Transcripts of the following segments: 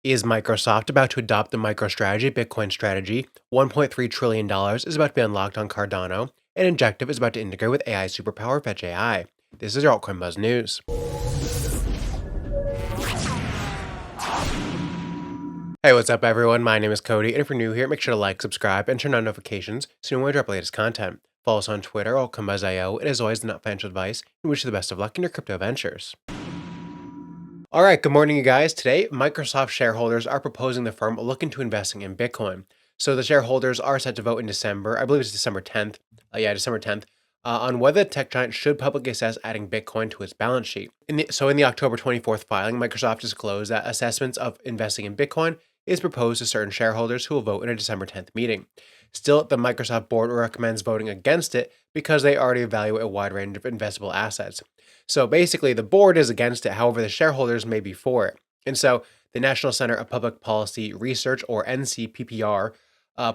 Is Microsoft about to adopt the Microstrategy Bitcoin strategy? $1.3 trillion is about to be unlocked on Cardano, and Injective is about to integrate with AI superpower Fetch AI. This is your Altcoin Buzz News. Hey, what's up everyone? My name is Cody, and if you're new here, make sure to like, subscribe, and turn on notifications so you know when we drop latest content. Follow us on Twitter, Altcoin Buzz IO, and as always, not financial advice, and wish you the best of luck in your crypto ventures. All right, good morning, you guys. Today, Microsoft shareholders are proposing the firm look into investing in Bitcoin. So the shareholders are set to vote in December, I believe it's December 10th, December 10th, on whether the tech giant should publicly assess adding Bitcoin to its balance sheet. In the October 24th filing, Microsoft disclosed that assessments of investing in Bitcoin is proposed to certain shareholders who will vote in a December 10th meeting. Still, the Microsoft board recommends voting against it because they already evaluate a wide range of investable assets. So basically, the board is against it, however, the shareholders may be for it. And so the National Center of Public Policy Research, or NCPPR,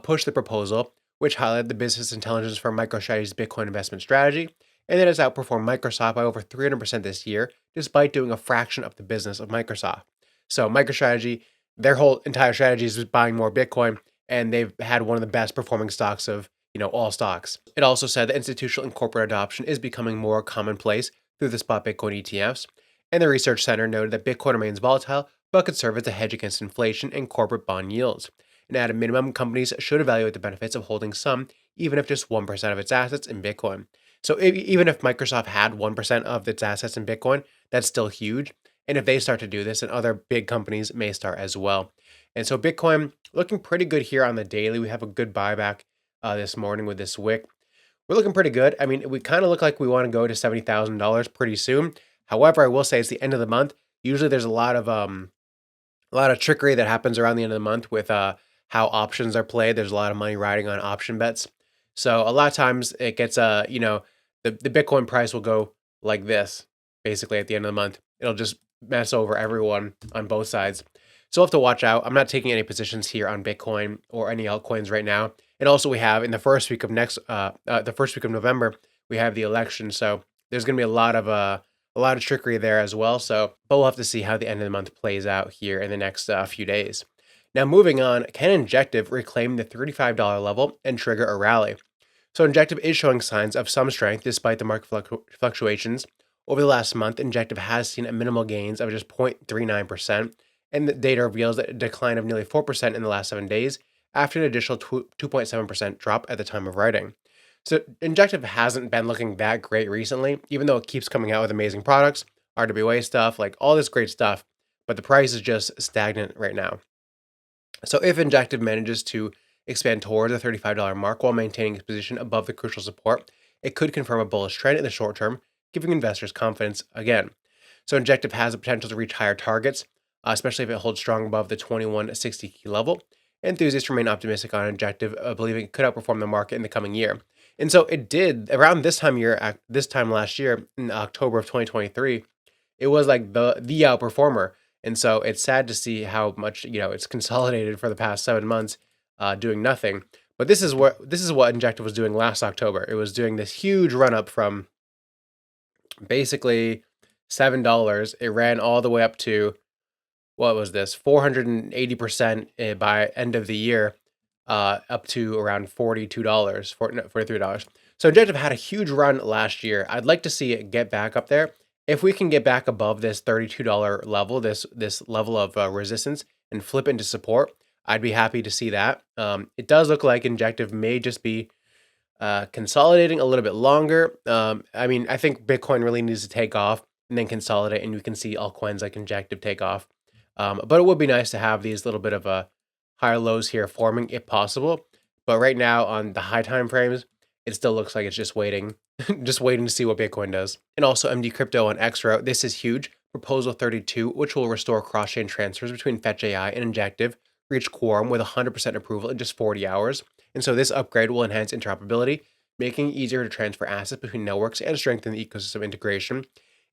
pushed the proposal, which highlighted the business intelligence firm Microstrategy's Bitcoin investment strategy, and it has outperformed Microsoft by over 300% this year, despite doing a fraction of the business of Microsoft. So MicroStrategy, their whole entire strategy is just buying more Bitcoin, and they've had one of the best performing stocks of all stocks. It also said that institutional and corporate adoption is becoming more commonplace through the spot Bitcoin ETFs, and the research center noted that Bitcoin remains volatile but could serve as a hedge against inflation and corporate bond yields. And at a minimum, companies should evaluate the benefits of holding some, even if just 1% of its assets in Bitcoin. So even if Microsoft had 1% of its assets in Bitcoin, that's still huge. And if they start to do this, then other big companies may start as well. And so Bitcoin looking pretty good here on the daily. We have a good buyback this morning with this wick. We're looking pretty good. I mean, we kind of look like we want to go to $70,000 pretty soon. However, I will say it's the end of the month. Usually there's a lot of trickery that happens around the end of the month with how options are played. There's a lot of money riding on option bets. So a lot of times it gets the Bitcoin price will go like this basically at the end of the month. It'll just mess over everyone on both sides. So we'll have to watch out. I'm not taking any positions here on Bitcoin or any altcoins right now. And also we have in the first week of November, we have the election. So there's going to be a lot of trickery there as well. So, but we'll have to see how the end of the month plays out here in the next few days. Now, moving on, can Injective reclaim the $35 level and trigger a rally? So Injective is showing signs of some strength despite the market fluctuations. Over the last month, Injective has seen a minimal gains of just 0.39%, and the data reveals a decline of nearly 4% in the last 7 days, after an additional 2.7% drop at the time of writing. So Injective hasn't been looking that great recently, even though it keeps coming out with amazing products, RWA stuff, like all this great stuff, but the price is just stagnant right now. So if Injective manages to expand toward the $35 mark while maintaining its position above the crucial support, it could confirm a bullish trend in the short term, giving investors confidence again. So Injective has the potential to reach higher targets, especially if it holds strong above the 2160 key level. Enthusiasts remain optimistic on Injective, believing it could outperform the market in the coming year. And so it did around this time last year, in October of 2023, it was like the outperformer. And so it's sad to see how much it's consolidated for the past 7 months, doing nothing. But this is what Injective was doing last October. It was doing this huge run up from basically $7. It ran all the way up to, what was this, 480% by end of the year, up to around $43. So Injective had a huge run last year. I'd like to see it get back up there. If we can get back above this $32 level, this level of resistance, and flip into support, I'd be happy to see that. It does look like Injective may just be consolidating a little bit longer. I think Bitcoin really needs to take off and then consolidate, and you can see altcoins like Injective take off. But it would be nice to have these little bit of higher lows here forming if possible. But right now on the high time frames, it still looks like it's just waiting, just waiting to see what Bitcoin does. And also MD Crypto on X wrote, this is huge. Proposal 32, which will restore cross-chain transfers between Fetch AI and Injective, reached quorum with 100% approval in just 40 hours. And so this upgrade will enhance interoperability, making it easier to transfer assets between networks and strengthen the ecosystem integration.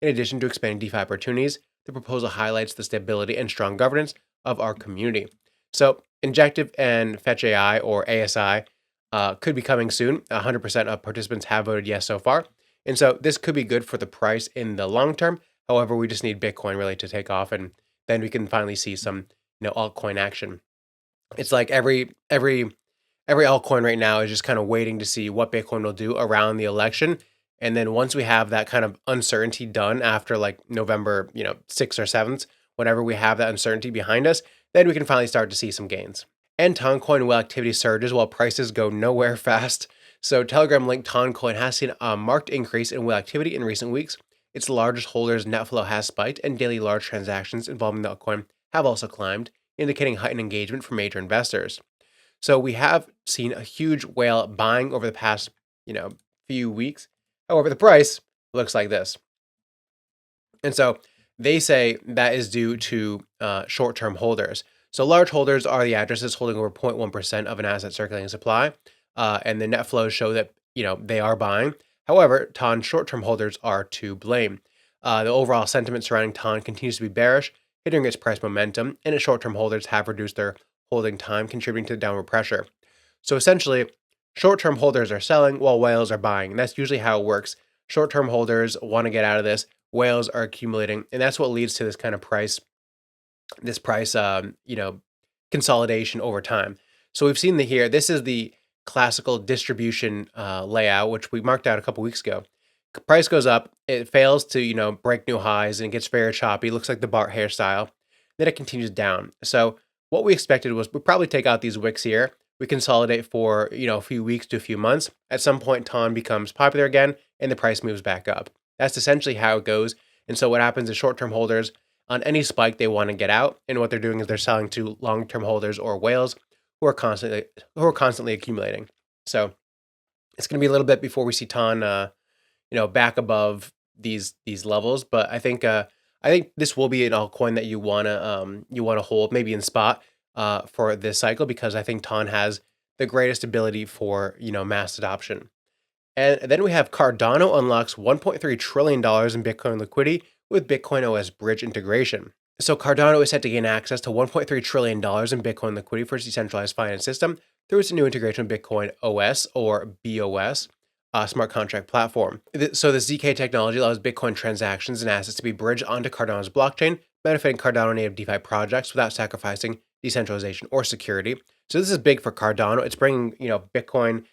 In addition to expanding DeFi opportunities, the proposal highlights the stability and strong governance of our community. So Injective and Fetch AI, or ASI, could be coming soon. 100% of participants have voted yes so far. And so this could be good for the price in the long term. However, we just need Bitcoin really to take off, and then we can finally see some altcoin action. It's like every altcoin right now is just kind of waiting to see what Bitcoin will do around the election. And then once we have that kind of uncertainty done after like November, 6th or 7th, whenever we have that uncertainty behind us, then we can finally start to see some gains. And Toncoin whale activity surges while prices go nowhere fast. So Telegram linked Toncoin has seen a marked increase in whale activity in recent weeks. Its largest holders' net flow has spiked, and daily large transactions involving the altcoin have also climbed, indicating heightened engagement from major investors. So we have seen a huge whale buying over the past, few weeks. However, the price looks like this. And so they say that is due to short-term holders. So large holders are the addresses holding over 0.1% of an asset circulating supply, and the net flows show that they are buying. However, TON short-term holders are to blame. The overall sentiment surrounding TON continues to be bearish, hindering its price momentum, and its short-term holders have reduced their holding time, contributing to downward pressure. So essentially, short-term holders are selling while whales are buying. And that's usually how it works. Short-term holders want to get out of this. Whales are accumulating, and that's what leads to this kind of price, consolidation over time. So we've seen here. This is the classical distribution layout, which we marked out a couple weeks ago. Price goes up, it fails to break new highs, and it gets very choppy. It looks like the Bart hairstyle. Then it continues down. So what we expected was we probably take out these wicks here. We consolidate for a few weeks to a few months. At some point, TON becomes popular again, and the price moves back up. That's essentially how it goes. And so what happens is short-term holders on any spike they want to get out, and what they're doing is they're selling to long-term holders or whales who are constantly accumulating. So it's going to be a little bit before we see TON, back above these levels. But I think this will be an altcoin that you wanna hold maybe in spot for this cycle, because I think TON has the greatest ability for mass adoption. And then we have Cardano unlocks $1.3 trillion in Bitcoin liquidity with Bitcoin OS bridge integration. So Cardano is set to gain access to $1.3 trillion in Bitcoin liquidity for its decentralized finance system through its new integration with Bitcoin OS or BOS, smart contract platform. So the ZK technology allows Bitcoin transactions and assets to be bridged onto Cardano's blockchain, benefiting Cardano native DeFi projects without sacrificing decentralization or security. So this is big for Cardano. It's bringing Bitcoin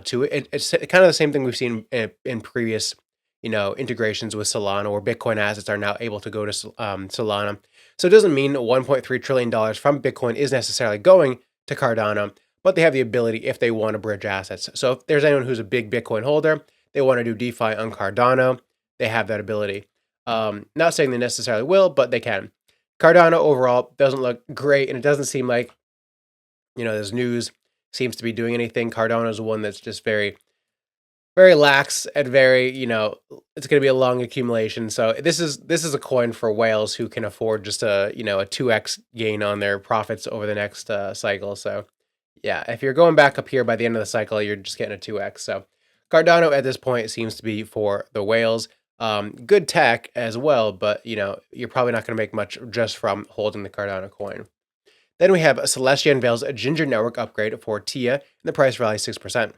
to it. It's kind of the same thing we've seen in previous integrations with Solana, where Bitcoin assets are now able to go to Solana. So it doesn't mean $1.3 trillion from Bitcoin is necessarily going to Cardano, but they have the ability if they want to bridge assets. So if there's anyone who's a big Bitcoin holder, they want to do DeFi on Cardano, they have that ability. Not saying they necessarily will, but they can. Cardano overall doesn't look great, and it doesn't seem like this news seems to be doing anything. Cardano is one that's just very, very lax and very, it's going to be a long accumulation. So this is a coin for whales who can afford just a 2x gain on their profits over the next cycle. So yeah, if you're going back up here by the end of the cycle, you're just getting a 2x. So Cardano at this point seems to be for the whales. Good tech as well, but you're probably not going to make much just from holding the Cardano coin. Then we have Celestia unveils a Ginger network upgrade for TIA, and the price rallies 6%.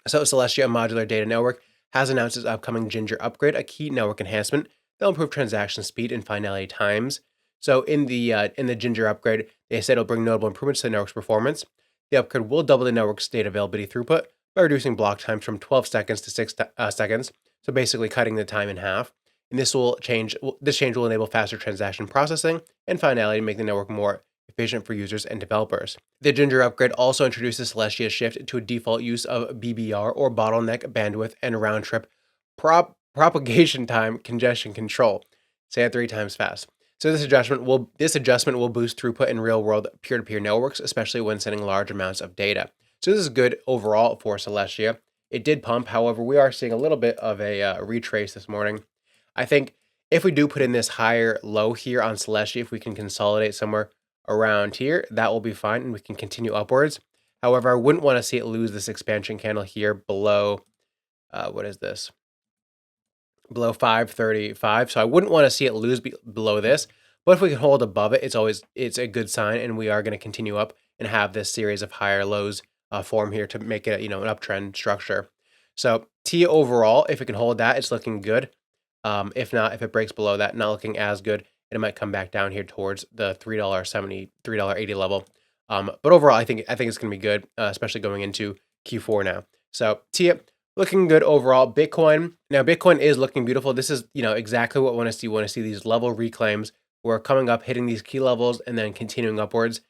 So Celestia, a modular data network, has announced its upcoming Ginger upgrade, a key network enhancement that will improve transaction speed and finality times. So in the Ginger upgrade, they said it'll bring notable improvements to the network's performance. The upgrade will double the network's data availability throughput by reducing block times from 12 seconds to 6 seconds, so basically cutting the time in half. And this change will enable faster transaction processing and finality, make the network more efficient for users and developers. The Ginger upgrade also introduces Celestia's shift to a default use of BBR, or bottleneck bandwidth and round-trip propagation time congestion control. Say it 3 times fast. So this adjustment will boost throughput in real-world peer-to-peer networks, especially when sending large amounts of data. So this is good overall for Celestia. It did pump, however, we are seeing a little bit of a retrace this morning. I think if we do put in this higher low here on Celestia, if we can consolidate somewhere around here, that will be fine, and we can continue upwards. However, I wouldn't want to see it lose this expansion candle here below, what is this? Below 535. So I wouldn't want to see it lose below this, but if we can hold above it, it's a good sign, and we are going to continue up and have this series of higher lows form here to make it an uptrend structure. So TIA overall, if it can hold that, it's looking good. If not, if it breaks below that, not looking as good. and it might come back down here towards the $3.70, $3.80 level. But overall, I think it's going to be good, especially going into Q4 now. So TIA looking good overall. Bitcoin, now Bitcoin is looking beautiful. This is, exactly what we want to see. We want to see these level reclaims. We're coming up, hitting these key levels, and then continuing upwards.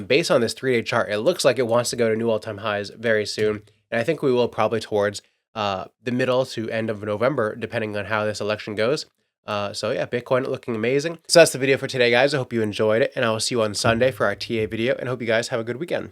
Based on this 3-day chart, it looks like it wants to go to new all-time highs very soon. And I think we will probably towards the middle to end of November, depending on how this election goes. So yeah, Bitcoin looking amazing. So that's the video for today, guys. I hope you enjoyed it, and I will see you on Sunday for our TA video, and hope you guys have a good weekend.